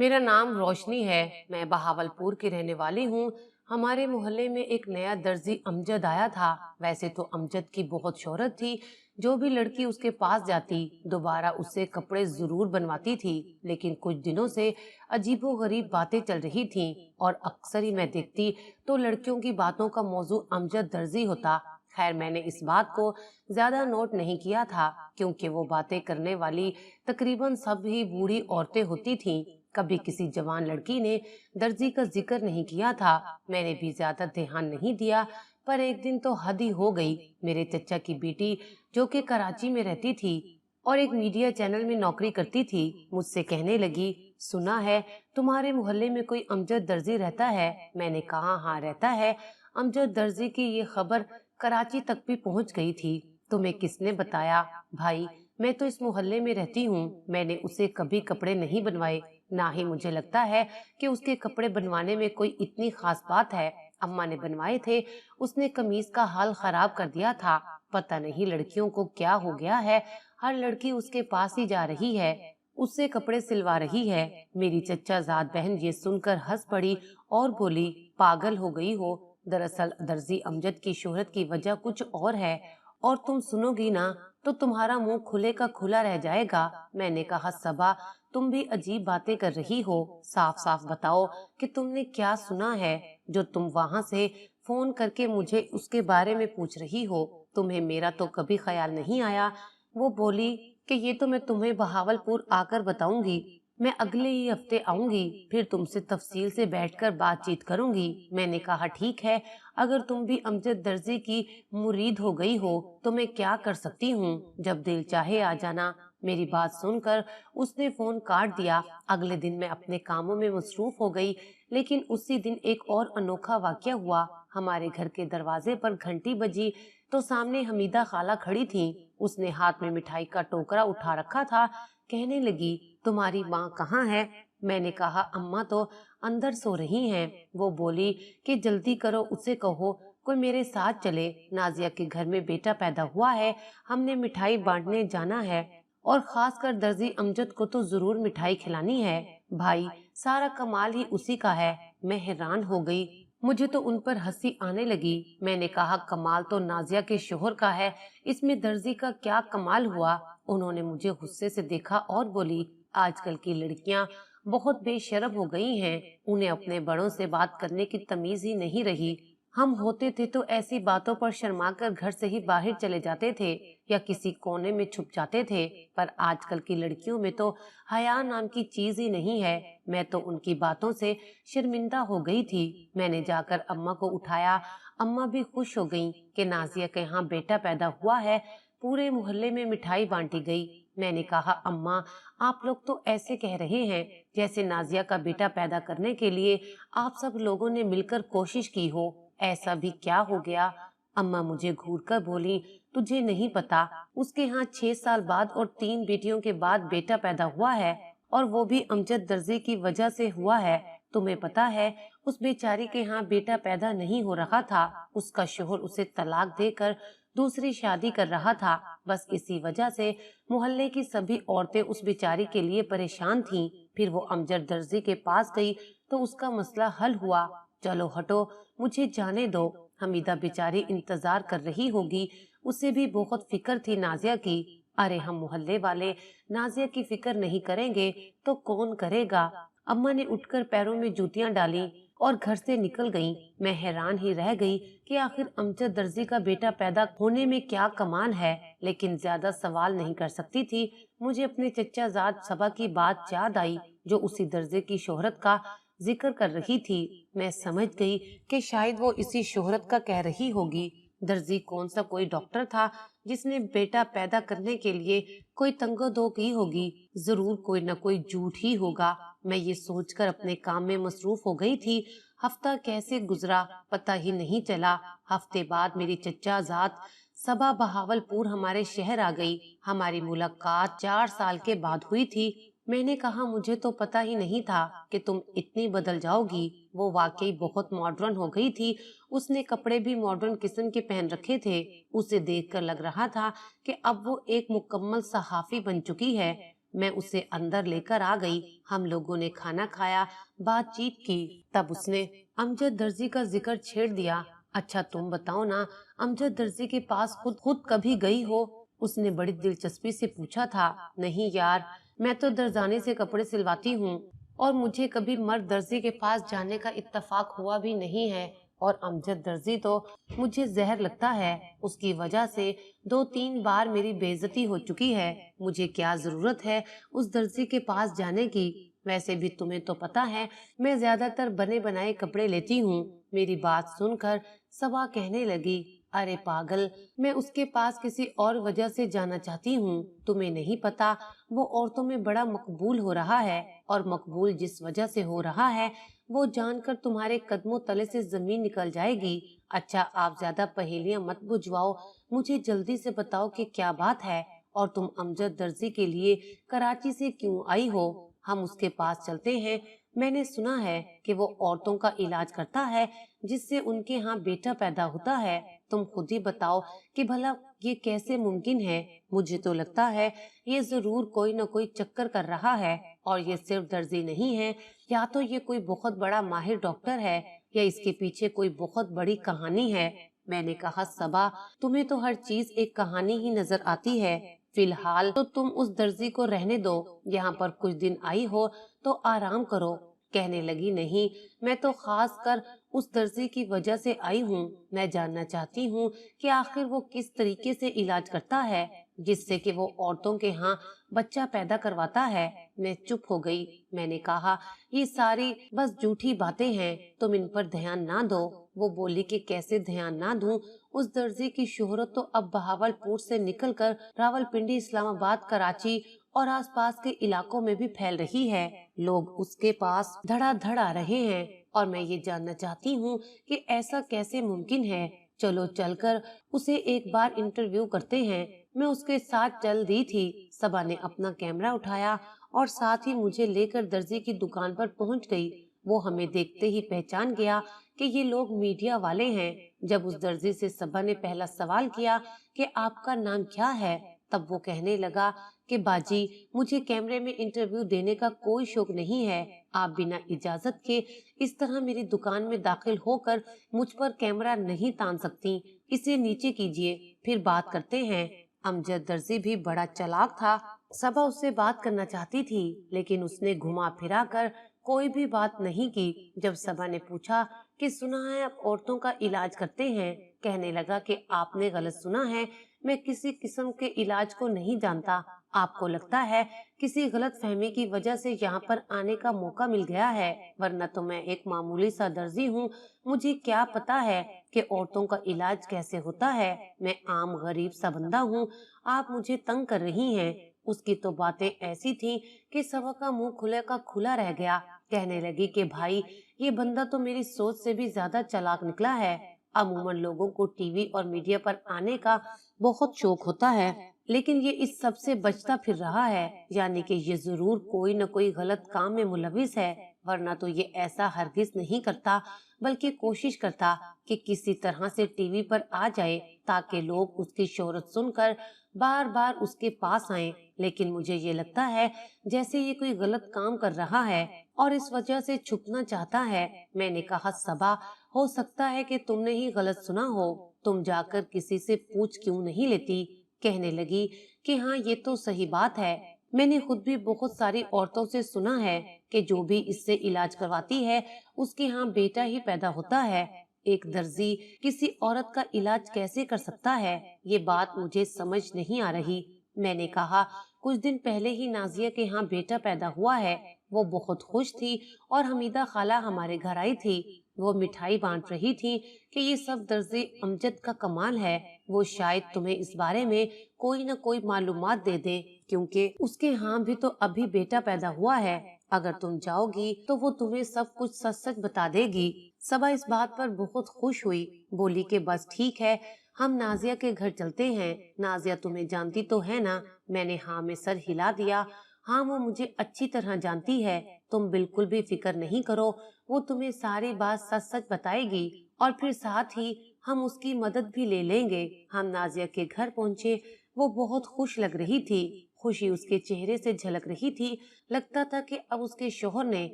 मेरा नाम रोशनी है। मैं बहावलपुर की रहने वाली हूँ। हमारे मोहल्ले में एक नया दर्जी अमजद आया था। वैसे तो अमजद की बहुत शोहरत थी। जो भी लड़की उसके पास जाती दोबारा उससे कपड़े जरूर बनवाती थी। लेकिन कुछ दिनों से अजीबोगरीब बातें चल रही थीं और अक्सर ही मैं देखती तो लड़कियों की बातों का मौजू अमजद दर्जी होता। खैर, मैंने इस बात को ज्यादा नोट नहीं किया था क्योंकि वो बातें करने वाली तकरीबन सब ही बूढ़ी औरतें होती थीं। कभी किसी जवान लड़की ने दर्जी का जिक्र नहीं किया था। मैंने भी ज्यादा ध्यान नहीं दिया। पर एक दिन तो हद ही हो गई। मेरे चचा की बेटी, जो कि कराची में रहती थी और एक मीडिया चैनल में नौकरी करती थी, मुझसे कहने लगी, सुना है तुम्हारे मोहल्ले में कोई अमजद दर्जी रहता है। मैंने कहा, हाँ रहता है। अमजद दर्जी की ये खबर कराची तक भी पहुंच गई थी। तुम्हें किसने बताया? भाई, मैं तो इस मोहल्ले में रहती हूँ। मैंने उसे कभी कपड़े नहीं बनवाए। ना ही मुझे लगता है कि उसके कपड़े बनवाने में कोई इतनी खास बात है। अम्मा ने बनवाए थे। उसने कमीज का हाल खराब कर दिया था। पता नहीं लड़कियों को क्या हो गया है। हर लड़की उसके पास ही जा रही है, उससे कपड़े सिलवा रही है। मेरी चचा जाद बहन ये सुनकर हंस पड़ी और बोली, पागल हो गई हो। दरअसल दर्जी अमजद की शोहरत की वजह कुछ और है, और तुम सुनोगी ना तो तुम्हारा मुंह खुले का खुला रह जाएगा। मैंने कहा, सबा, तुम भी अजीब बातें कर रही हो। साफ साफ बताओ कि तुमने क्या सुना है जो तुम वहां से फोन करके मुझे उसके बारे में पूछ रही हो। तुम्हें मेरा तो कभी ख्याल नहीं आया। वो बोली कि ये तो मैं तुम्हें बहावलपुर आकर बताऊंगी। मैं अगले ही हफ्ते आऊंगी, फिर तुमसे तफसील से बैठकर बातचीत करूंगी। मैंने कहा, ठीक है, अगर तुम भी अमजद दर्जी की मुरीद हो गई हो तो मैं क्या कर सकती हूँ। जब दिल चाहे आ जाना। मेरी बात सुनकर उसने फोन काट दिया। अगले दिन मैं अपने कामों में मसरूफ हो गई। लेकिन उसी दिन एक और अनोखा वाकया हुआ। हमारे घर के दरवाजे पर घंटी बजी तो सामने हमीदा खाला खड़ी थी। उसने हाथ में मिठाई का टोकरा उठा रखा था। कहने लगी, तुम्हारी माँ कहाँ है? मैंने कहा, अम्मा तो अंदर सो रही हैं। वो बोली कि जल्दी करो, उसे कहो कोई मेरे साथ चले। नाजिया के घर में बेटा पैदा हुआ है। हमने मिठाई बांटने जाना है और खासकर दर्जी अमजद को तो जरूर मिठाई खिलानी है। भाई, सारा कमाल ही उसी का है। मैं हैरान हो गई। मुझे तो उन पर हंसी आने लगी। मैंने कहा, कमाल तो नाजिया के शोहर का है, इसमें दर्जी का क्या कमाल हुआ? उन्होंने मुझे गुस्से से देखा और बोली, आजकल की लड़कियां बहुत बेशर्म हो गई हैं। उन्हें अपने बड़ों से बात करने की तमीज ही नहीं रही। हम होते थे तो ऐसी बातों पर शर्मा कर घर से ही बाहर चले जाते थे या किसी कोने में छुप जाते थे। पर आजकल की लड़कियों में तो हया नाम की चीज ही नहीं है। मैं तो उनकी बातों से शर्मिंदा हो गई थी। मैंने जाकर अम्मा को उठाया। अम्मा भी खुश हो गईं कि नाजिया के यहाँ बेटा पैदा हुआ है। पूरे मोहल्ले में मिठाई बांटी गई। मैंने कहा, अम्मा, आप लोग तो ऐसे कह रहे हैं जैसे नाजिया का बेटा पैदा करने के लिए आप सब लोगों ने मिलकर कोशिश की हो। ऐसा भी क्या हो गया? अम्मा मुझे घूर कर बोली, तुझे नहीं पता, उसके यहाँ 6 साल बाद और 3 बेटियों के बाद बेटा पैदा हुआ है, और वो भी अमजद दर्जी की वजह से हुआ है। तुम्हें पता है, उस बेचारी के यहाँ बेटा पैदा नहीं हो रहा था। उसका शोहर उसे तलाक देकर दूसरी शादी कर रहा था। बस इसी वजह से मोहल्ले की सभी औरतें उस बेचारी के लिए परेशान थीं। फिर वो अमजद दर्जी के पास गई तो उसका मसला हल हुआ। चलो हटो, मुझे जाने दो। हमीदा बेचारी इंतजार कर रही होगी। उसे भी बहुत फिक्र थी नाजिया की। अरे, हम मोहल्ले वाले नाजिया की फिक्र नहीं करेंगे तो कौन करेगा? अम्मा ने उठकर पैरों में जूतियां डाली और घर से निकल गईं। मैं हैरान ही रह गई कि आखिर अमजद दर्जी का बेटा पैदा होने में क्या कमाल है। लेकिन ज्यादा सवाल नहीं कर सकती थी। मुझे अपने चचा जाद सबा की बात याद आई जो उसी दर्जे की शोहरत का जिक्र कर रही थी। मैं समझ गई कि शायद वो इसी शोहरत का कह रही होगी। दर्जी कौन सा कोई डॉक्टर था जिसने बेटा पैदा करने के लिए कोई तंगो दो की होगी। जरूर कोई न कोई झूठ ही होगा। मैं ये सोचकर अपने काम में मसरूफ हो गई थी। हफ्ता कैसे गुजरा पता ही नहीं चला। हफ्ते बाद मेरी चचा जात सबा बहावलपुर हमारे शहर आ गई। हमारी मुलाकात 4 साल के बाद हुई थी। मैंने कहा, मुझे तो पता ही नहीं था कि तुम इतनी बदल जाओगी। वो वाकई बहुत मॉडर्न हो गई थी। उसने कपड़े भी मॉडर्न किस्म के पहन रखे थे। उसे देखकर लग रहा था कि अब वो एक मुकम्मल सहाफी बन चुकी है। मैं उसे अंदर लेकर आ गई। हम लोगों ने खाना खाया, बातचीत की। तब उसने अमजद दर्जी का जिक्र छेड़ दिया। अच्छा तुम बताओ ना, अमजद दर्जी के पास खुद खुद कभी गई हो? उसने बड़ी दिलचस्पी से पूछा था। नहीं यार, मैं तो दरजाने से कपड़े सिलवाती हूँ और मुझे कभी मर्द दर्जी के पास जाने का इत्तेफाक हुआ भी नहीं है। और अमजद दर्जी तो मुझे जहर लगता है, उसकी वजह से 2-3 बार मेरी बेइज्जती हो चुकी है। मुझे क्या जरूरत है उस दर्जी के पास जाने की? वैसे भी तुम्हें तो पता है मैं ज्यादातर बने बनाए कपड़े लेती हूँ। मेरी बात सुनकर सबा कहने लगी, अरे पागल, मैं उसके पास किसी और वजह से जाना चाहती हूँ। तुम्हें नहीं पता वो औरतों में बड़ा मकबूल हो रहा है, और मकबूल जिस वजह से हो रहा है वो जानकर तुम्हारे कदमों तले से जमीन निकल जाएगी। अच्छा आप ज्यादा पहेलियां मत बुझवाओ, मुझे जल्दी से बताओ कि क्या बात है, और तुम अमजद दर्जी के लिए कराची से क्यों आई हो? हम उसके पास चलते हैं। मैंने सुना है कि वो औरतों का इलाज करता है जिससे उनके यहाँ बेटा पैदा होता है। तुम खुद ही बताओ कि भला ये कैसे मुमकिन है? मुझे तो लगता है ये जरूर कोई न कोई चक्कर कर रहा है, और ये सिर्फ दर्जी नहीं है, या तो ये कोई बहुत बड़ा माहिर डॉक्टर है, या इसके पीछे कोई बहुत बड़ी कहानी है। मैंने कहा सबा, तुम्हें तो हर चीज एक कहानी ही नजर आती है। फिलहाल तो तुम उस दर्जी को रहने दो, यहाँ पर कुछ दिन आई हो तो आराम करो। कहने लगी, नहीं, मैं तो खास कर उस दर्जी की वजह से आई हूँ। मैं जानना चाहती हूँ कि आखिर वो किस तरीके से इलाज करता है जिससे कि वो औरतों के यहाँ बच्चा पैदा करवाता है। मैं चुप हो गई। मैंने कहा, ये सारी बस झूठी बातें हैं, तुम इन पर ध्यान ना दो। वो बोली कि कैसे ध्यान ना दूं, उस दर्जी की शोहरत तो अब बहावलपुर से निकलकर रावलपिंडी, इस्लामाबाद, कराची और आसपास के इलाकों में भी फैल रही है। लोग उसके पास धड़ाधड़ आ रहे हैं, और मैं ये जानना चाहती हूँ कि ऐसा कैसे मुमकिन है। चलो चलकर उसे एक बार इंटरव्यू करते हैं। मैं उसके साथ चल दी थी। सबा ने अपना कैमरा उठाया और साथ ही मुझे लेकर दर्जी की दुकान पर पहुंच गई। वो हमें देखते ही पहचान गया कि ये लोग मीडिया वाले हैं। जब उस दर्जी से सबा ने पहला सवाल किया कि आपका नाम क्या है, तब वो कहने लगा कि बाजी, मुझे कैमरे में इंटरव्यू देने का कोई शौक नहीं है। आप बिना इजाजत के इस तरह मेरी दुकान में दाखिल होकर मुझ पर कैमरा नहीं तान सकती। इसे नीचे कीजिए, फिर बात करते हैं। अमजद दर्जी भी बड़ा चालाक था। सबा उससे बात करना चाहती थी, लेकिन उसने घुमा फिरा कर कोई भी बात नहीं की। जब सबा ने पूछा कि सुना है आप औरतों का इलाज करते हैं, कहने लगा कि आपने गलत सुना है, मैं किसी किस्म के इलाज को नहीं जानता। आपको लगता है किसी गलत फहमी की वजह से यहाँ पर आने का मौका मिल गया है, वरना तो मैं एक मामूली सा दर्जी हूँ। मुझे क्या पता है कि औरतों का इलाज कैसे होता है। मैं आम गरीब सा बंदा हूँ, आप मुझे तंग कर रही हैं। उसकी तो बातें ऐसी थी कि सबा का मुंह खुले का खुला रह गया। कहने लगी कि भाई, ये बंदा तो मेरी सोच से भी ज्यादा चालाक निकला है। अमूमन लोगों को टीवी और मीडिया पर आने का बहुत शौक होता है, लेकिन ये इस सब से बचता फिर रहा है, यानी कि ये जरूर कोई न कोई गलत काम में मुलविस है, वरना तो ये ऐसा हरगिज नहीं करता, बल्कि कोशिश करता कि किसी तरह से टीवी पर आ जाए ताकि लोग उसकी शोहरत सुनकर बार बार उसके पास आएं। लेकिन मुझे ये लगता है जैसे ये कोई गलत काम कर रहा है और इस वजह से छुपना चाहता है। मैंने कहा, सबा, हो सकता है कि तुमने ही गलत सुना हो, तुम जाकर किसी से पूछ क्यों नहीं लेती? कहने लगी कि हाँ, ये तो सही बात है। मैंने खुद भी बहुत सारी औरतों से सुना है कि जो भी इससे इलाज करवाती है उसके यहाँ बेटा ही पैदा होता है। एक दर्जी किसी औरत का इलाज कैसे कर सकता है, ये बात मुझे समझ नहीं आ रही। मैंने कहा, कुछ दिन पहले ही नाजिया के यहाँ बेटा पैदा हुआ है। वो बहुत खुश थी और हमीदा खाला हमारे घर आई थी। वो मिठाई बांट रही थी कि ये सब दर्जी अमजद का कमाल है। वो शायद तुम्हें इस बारे में कोई न कोई मालूमात दे दे, क्योंकि उसके यहाँ भी तो अभी बेटा पैदा हुआ है। अगर तुम जाओगी तो वो तुम्हें सब कुछ सच सच बता देगी। सबा इस बात पर बहुत खुश हुई, बोली कि बस ठीक है, हम नाजिया के घर चलते हैं। नाजिया तुम्हें जानती तो है ना? मैंने हाँ में सर हिला दिया। हाँ, वो मुझे अच्छी तरह जानती है, तुम बिल्कुल भी फिक्र नहीं करो, वो तुम्हें सारी बात सच सच बताएगी, और फिर साथ ही हम उसकी मदद भी ले लेंगे। हम नाजिया के घर पहुँचे। वो बहुत खुश लग रही थी। खुशी उसके चेहरे से झलक रही थी। लगता था कि अब उसके शोहर ने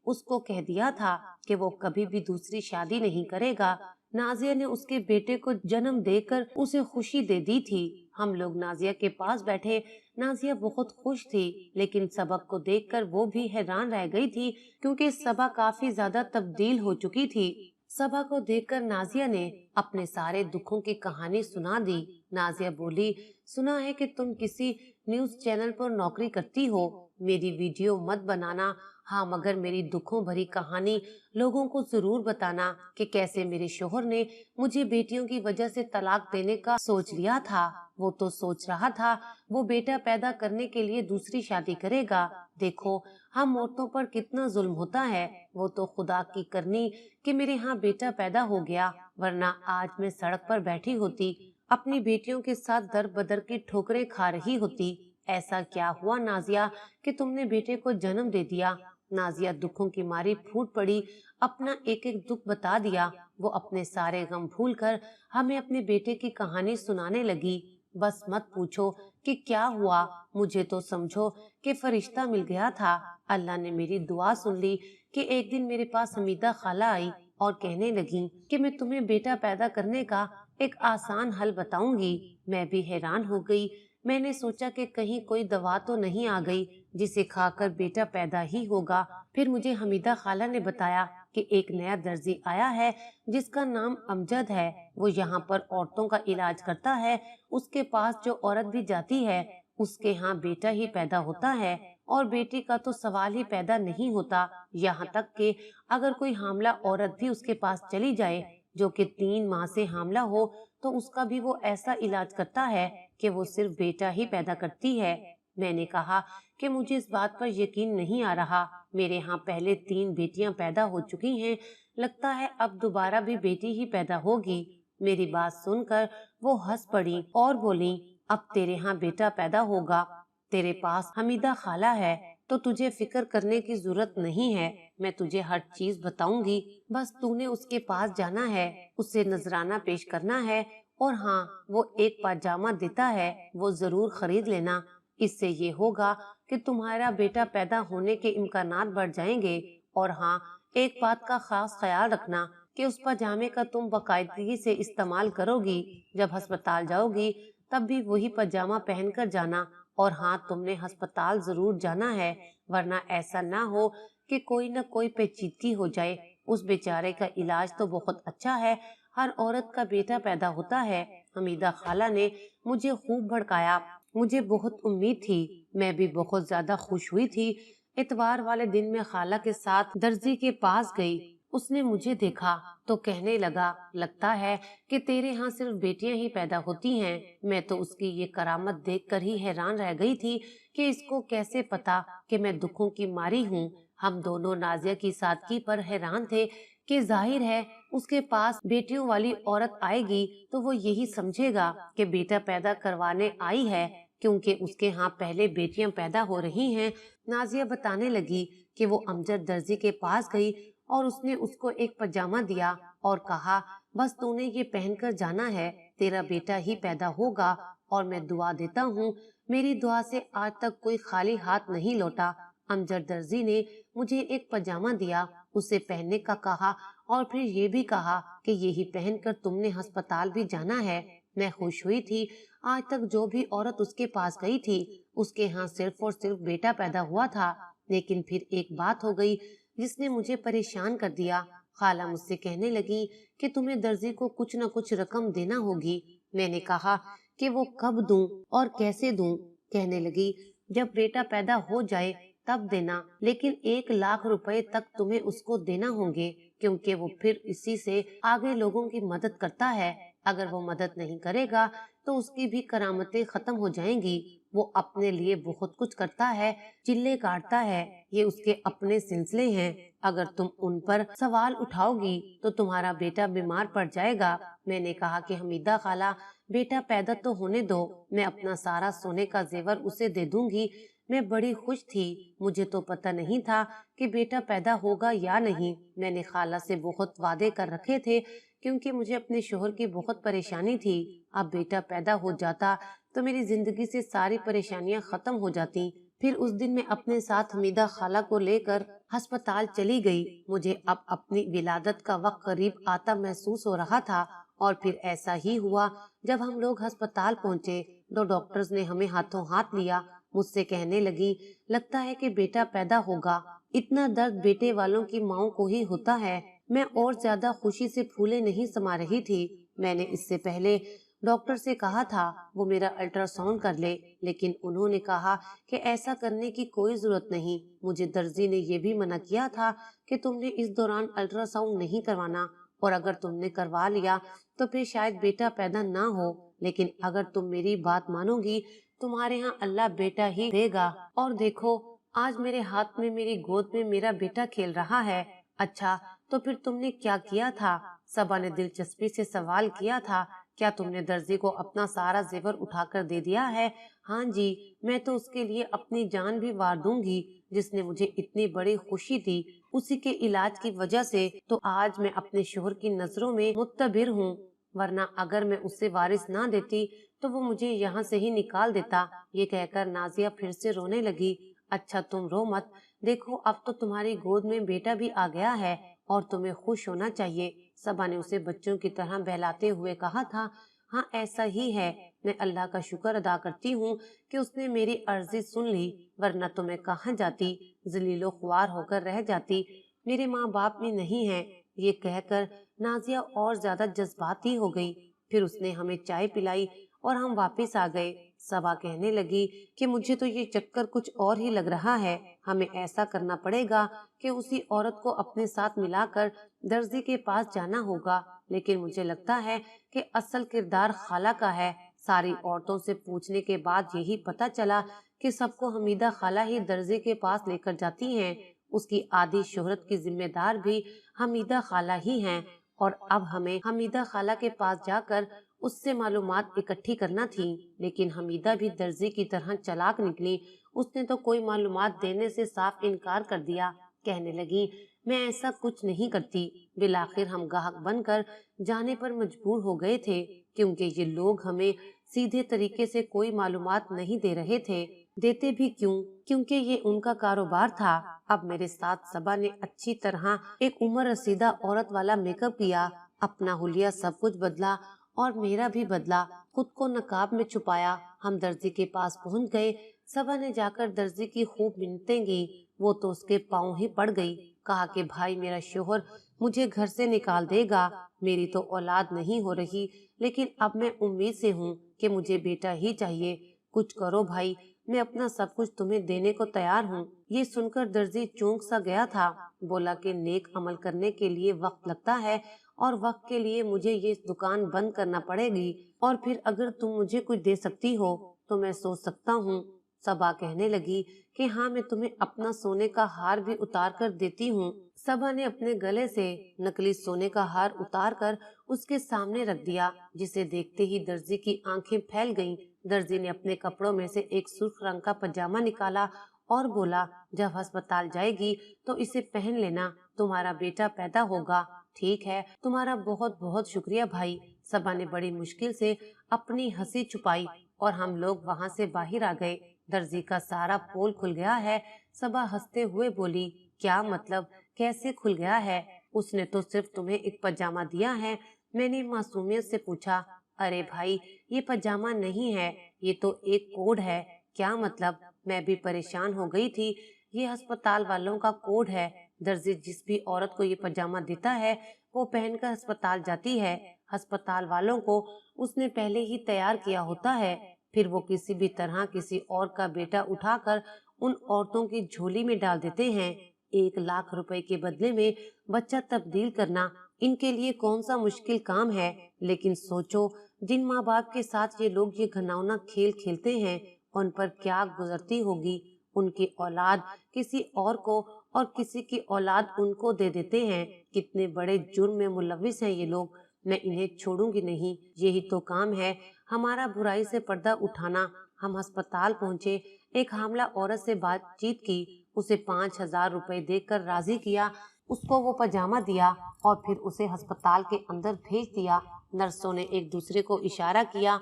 उसको कह दिया था कि वो कभी भी दूसरी शादी नहीं करेगा। नाजिया ने उसके बेटे को जन्म देकर उसे खुशी दे दी थी। हम लोग नाजिया के पास बैठे। नाजिया बहुत खुश थी, लेकिन सबक को देखकर वो भी हैरान रह गई थी, क्योंकि सबा काफी ज्यादा तब्दील हो चुकी थी। सबा को देखकर नाजिया ने अपने सारे दुखों की कहानी सुना दी। नाजिया बोली, सुना है कि तुम किसी न्यूज चैनल पर नौकरी करती हो। मेरी वीडियो मत बनाना, हाँ, मगर मेरी दुखों भरी कहानी लोगों को जरूर बताना कि कैसे मेरे शोहर ने मुझे बेटियों की वजह से तलाक देने का सोच लिया था। वो तो सोच रहा था वो बेटा पैदा करने के लिए दूसरी शादी करेगा। देखो हम औरतों पर कितना जुल्म होता है। वो तो खुदा की करनी कि मेरे यहाँ बेटा पैदा हो गया, वरना आज मैं सड़क पर बैठी होती, अपनी बेटियों के साथ दर बदर की ठोकरें खा रही होती। ऐसा क्या हुआ नाजिया कि तुमने बेटे को जन्म दे दिया? नाजिया दुखों की मारी फूट पड़ी, अपना एक एक दुख बता दिया। वो अपने सारे गम भूलकर हमें अपने बेटे की कहानी सुनाने लगी। बस मत पूछो कि क्या हुआ, मुझे तो समझो कि फरिश्ता मिल गया था। अल्लाह ने मेरी दुआ सुन ली कि एक दिन मेरे पास हमीदा खाला आई और कहने लगी कि मैं तुम्हें बेटा पैदा करने का एक आसान हल बताऊंगी। मैं भी हैरान हो गई। मैंने सोचा कि कहीं कोई दवा तो नहीं आ गई जिसे खाकर बेटा पैदा ही होगा। फिर मुझे हमीदा खाला ने बताया कि एक नया दर्जी आया है जिसका नाम अमजद है। वो यहाँ पर औरतों का इलाज करता है। उसके पास जो औरत भी जाती है उसके यहाँ बेटा ही पैदा होता है, और बेटी का तो सवाल ही पैदा नहीं होता। यहाँ तक कि अगर कोई हामला औरत भी उसके पास चली जाए जो कि 3 माह से हामला हो, तो उसका भी वो ऐसा इलाज करता है कि वो सिर्फ बेटा ही पैदा करती है। मैंने कहा कि मुझे इस बात पर यकीन नहीं आ रहा। मेरे यहाँ पहले 3 बेटियां पैदा हो चुकी हैं, लगता है अब दोबारा भी बेटी ही पैदा होगी। मेरी बात सुनकर वो हंस पड़ी और बोली, अब तेरे यहाँ बेटा पैदा होगा। तेरे पास हमीदा खाला है तो तुझे फिक्र करने की जरूरत नहीं है। मैं तुझे हर चीज बताऊंगी, बस तूने उसके पास जाना है, उसे नजराना पेश करना है, और हाँ, वो एक पाजामा देता है, वो जरूर खरीद लेना। इससे ये होगा कि तुम्हारा बेटा पैदा होने के इम्कानात बढ़ जाएंगे। और हाँ, एक बात का खास ख्याल रखना कि उस पजामे का तुम बाकायदगी से इस्तेमाल करोगी। जब अस्पताल जाओगी तब भी वही पजामा पहनकर जाना। और हाँ, तुमने अस्पताल जरूर जाना है, वरना ऐसा ना हो कि कोई न कोई पेचीदगी हो जाए। उस बेचारे का इलाज तो बहुत अच्छा है, हर औरत का बेटा पैदा होता है। हमीदा खाला ने मुझे खूब भड़काया। मुझे बहुत उम्मीद थी, मैं भी बहुत ज्यादा खुश हुई थी। इतवार वाले दिन मैं खाला के साथ दर्जी के पास गई। उसने मुझे देखा तो कहने लगा, लगता है कि तेरे यहाँ सिर्फ बेटियां ही पैदा होती हैं। मैं तो उसकी ये करामत देखकर ही हैरान रह गई थी कि इसको कैसे पता कि मैं दुखों की मारी हूँ। हम दोनों नाजिया की सादगी पर हैरान थे कि जाहिर है उसके पास बेटियों वाली औरत आएगी तो वो यही समझेगा कि बेटा पैदा करवाने आई है, क्योंकि उसके यहाँ पहले बेटियां पैदा हो रही हैं। नाजिया बताने लगी कि वो अमजद दर्जी के पास गई और उसने उसको एक पजामा दिया और कहा, बस तूने ये पहनकर जाना है, तेरा बेटा ही पैदा होगा। और मैं दुआ देता हूँ, मेरी दुआ से आज तक कोई खाली हाथ नहीं लौटा। अमजद दर्जी ने मुझे एक पजामा दिया, उसे पहनने का कहा और फिर ये भी कहा कि यही पहनकर तुमने अस्पताल भी जाना है। मैं खुश हुई थी। आज तक जो भी औरत उसके पास गई थी उसके यहाँ सिर्फ और सिर्फ बेटा पैदा हुआ था। लेकिन फिर एक बात हो गई जिसने मुझे परेशान कर दिया। खाला मुझसे कहने लगी कि तुम्हें दर्जी को कुछ न कुछ रकम देना होगी। मैंने कहा कि वो कब दूं और कैसे दूं। कहने लगी, जब बेटा पैदा हो जाए तब देना, लेकिन 1 लाख रुपए तक तुम्हें उसको देना होंगे, क्योंकि वो फिर इसी से आगे लोगों की मदद करता है। अगर वो मदद नहीं करेगा तो उसकी भी करामतें खत्म हो जाएंगी। वो अपने लिए बहुत कुछ करता है, चिल्ले काटता है, ये उसके अपने सिलसिले हैं। अगर तुम उन पर सवाल उठाओगी तो तुम्हारा बेटा बीमार पड़ जाएगा। मैंने कहा कि हमीदा खाला, बेटा पैदा तो होने दो, मैं अपना सारा सोने का जेवर उसे दे दूंगी। मैं बड़ी खुश थी, मुझे तो पता नहीं था कि बेटा पैदा होगा या नहीं। मैंने खाला से बहुत वादे कर रखे थे, क्योंकि मुझे अपने शोहर की बहुत परेशानी थी। अब बेटा पैदा हो जाता तो मेरी जिंदगी से सारी परेशानियां खत्म हो जाती। फिर उस दिन मैं अपने साथ हमीदा खाला को लेकर अस्पताल चली गई। मुझे अब अपनी विलादत का वक्त करीब आता महसूस हो रहा था। और फिर ऐसा ही हुआ। जब हम लोग अस्पताल पहुंचे तो डॉक्टर्स ने हमें हाथों हाथ लिया। मुझसे कहने लगी, लगता है कि बेटा पैदा होगा। इतना दर्द बेटे वालों की माओं को ही होता है। मैं और ज्यादा खुशी से फूले नहीं समा रही थी। मैंने इससे पहले डॉक्टर से कहा था वो मेरा अल्ट्रासाउंड कर ले, लेकिन उन्होंने कहा कि ऐसा करने की कोई जरूरत नहीं। मुझे दर्जी ने ये भी मना किया था कि तुमने इस दौरान अल्ट्रासाउंड नहीं करवाना, और अगर तुमने करवा लिया तो फिर शायद बेटा पैदा ना हो। लेकिन अगर तुम मेरी बात मानोगी, तुम्हारे यहाँ अल्लाह बेटा ही देगा। और देखो, आज मेरे हाथ में मेरी गोद में मेरा बेटा खेल रहा है। अच्छा, तो फिर तुमने क्या किया था? सबा ने दिलचस्पी से सवाल किया था। क्या तुमने दर्जी को अपना सारा जेवर उठाकर दे दिया है? हाँ जी, मैं तो उसके लिए अपनी जान भी वार दूंगी। जिसने मुझे इतनी बड़ी खुशी दी, उसी के इलाज की वजह से तो आज मैं अपने शोहर की नजरों में मुत्तबिर हूँ। वरना अगर मैं उससे वारिस ना देती तो वो मुझे यहाँ से ही निकाल देता। ये कहकर नाजिया फिर से रोने लगी। अच्छा, तुम रो मत। देखो, अब तो तुम्हारी गोद में बेटा भी आ गया है और तुम्हें खुश होना चाहिए। सबा ने उसे बच्चों की तरह बहलाते हुए कहा था। हाँ, ऐसा ही है। मैं अल्लाह का शुक्र अदा करती हूँ कि उसने मेरी अर्जी सुन ली, वरना तो मैं कहाँ जाती, जलीलो ख्वार होकर रह जाती। मेरे माँ बाप भी नहीं हैं। ये कहकर नाजिया और ज्यादा जज्बाती हो गई। फिर उसने हमें चाय पिलाई और हम वापस आ गए। सबा कहने लगी कि मुझे तो ये चक्कर कुछ और ही लग रहा है। हमें ऐसा करना पड़ेगा कि उसी औरत को अपने साथ मिलाकर दर्जी के पास जाना होगा। लेकिन मुझे लगता है कि असल किरदार खाला का है। सारी औरतों से पूछने के बाद यही पता चला कि सबको हमीदा खाला ही दर्जी के पास लेकर जाती हैं। उसकी आधी शोहरत की जिम्मेदार भी हमीदा खाला ही हैं। और अब हमें हमीदा खाला के पास जाकर उससे मालूमात इकट्ठी करना थी। लेकिन हमीदा भी दर्जी की तरह चालाक निकली। उसने तो कोई मालूमात देने से साफ इनकार कर दिया। कहने लगी, मैं ऐसा कुछ नहीं करती। बिलाखिर हम गाहक बनकर जाने पर मजबूर हो गए थे, क्योंकि ये लोग हमें सीधे तरीके से कोई मालूमात नहीं दे रहे थे। देते भी क्यों? क्योंकि ये उनका कारोबार था। अब मेरे साथ सबा ने अच्छी तरह एक उम्र रसीदा औरत वाला मेकअप किया। अपना हुलिया सब कुछ बदला और मेरा भी बदला। खुद को नकाब में छुपाया। हम दर्जी के पास पहुंच गए। सबा ने जाकर दर्जी की खूब मिन्नतें की। वो तो उसके पाँव ही पड़ गई। कहा कि भाई, मेरा शोहर मुझे घर से निकाल देगा। मेरी तो औलाद नहीं हो रही, लेकिन अब मैं उम्मीद से हूँ कि मुझे बेटा ही चाहिए। कुछ करो भाई, मैं अपना सब कुछ तुम्हें देने को तैयार हूँ। ये सुनकर दर्जी चौंक सा गया था। बोला कि नेक अमल करने के लिए वक्त लगता है, और वक्त के लिए मुझे ये दुकान बंद करना पड़ेगी। और फिर अगर तुम मुझे कुछ दे सकती हो तो मैं सोच सकता हूँ। सबा कहने लगी कि हाँ, मैं तुम्हें अपना सोने का हार भी उतार कर देती हूँ। सबा ने अपने गले से नकली सोने का हार उतार कर उसके सामने रख दिया, जिसे देखते ही दर्जी की आंखें फैल गईं। दर्जी ने अपने कपड़ों में से एक सुर्ख रंग का पजामा निकाला और बोला, जब अस्पताल जाएगी तो इसे पहन लेना, तुम्हारा बेटा पैदा होगा। ठीक है, तुम्हारा बहुत बहुत शुक्रिया भाई। सबा ने बड़ी मुश्किल से अपनी हंसी छुपाई और हम लोग वहाँ से बाहर आ गए। दर्जी का सारा पोल खुल गया है। सबा हंसते हुए बोली, क्या मतलब, कैसे खुल गया है? उसने तो सिर्फ तुम्हें एक पजामा दिया है। मैंने मासूमियत से पूछा। अरे भाई, ये पजामा नहीं है, ये तो एक कोड है। क्या मतलब? मैं भी परेशान हो गई थी। ये अस्पताल वालों का कोड है। दर्जी जिस भी औरत को ये पजामा देता है वो पहनकर अस्पताल जाती है। अस्पताल वालों को उसने पहले ही तैयार किया होता है। फिर वो किसी भी तरह किसी और का बेटा उठाकर उन औरतों की झोली में डाल देते हैं। 1 लाख रुपए के बदले में बच्चा तब्दील करना इनके लिए कौन सा मुश्किल काम है। लेकिन सोचो, जिन माँ बाप के साथ ये लोग ये घिनौना खेल खेलते हैं, उन पर क्या गुजरती होगी। उनकी औलाद किसी और को और किसी की औलाद उनको दे देते हैं। कितने बड़े जुर्म में मुलविस हैं ये लोग। मैं इन्हें छोड़ूंगी नहीं। यही तो काम है हमारा, बुराई से पर्दा उठाना। हम अस्पताल पहुँचे। एक हामला औरत से बातचीत की। उसे 5,000 रुपए देकर राजी किया। उसको वो पजामा दिया और फिर उसे अस्पताल के अंदर भेज दिया। नर्सों ने एक दूसरे को इशारा किया।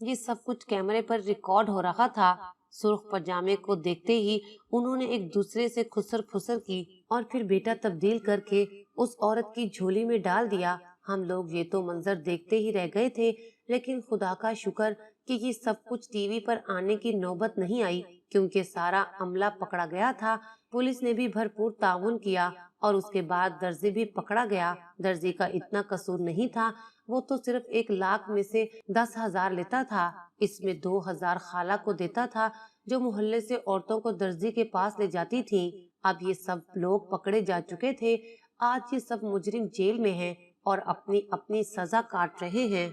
یہ سب کچھ کیمرے پر ریکارڈ ہو رہا تھا۔ سرخ پاجامے کو دیکھتے ہی انہوں نے ایک دوسرے سے خسر پھسر کی اور پھر بیٹا تبدیل کر کے اس عورت کی جھولی میں ڈال دیا۔ ہم لوگ یہ تو منظر دیکھتے ہی رہ گئے تھے، لیکن خدا کا شکر کہ یہ سب کچھ ٹی وی پر آنے کی نوبت نہیں آئی، کیونکہ سارا عملہ پکڑا گیا تھا۔ پولیس نے بھی بھرپور تعاون کیا اور اس کے بعد درزی بھی پکڑا گیا۔ درزی کا اتنا قصور نہیں تھا، وہ تو صرف 1 لاکھ میں سے 10,000 لیتا تھا۔ اس میں 2,000 خالہ کو دیتا تھا، جو محلے سے عورتوں کو درزی کے پاس لے جاتی تھیں۔ اب یہ سب لوگ پکڑے جا چکے تھے۔ آج یہ سب مجرم جیل میں ہیں اور اپنی اپنی سزا کاٹ رہے ہیں۔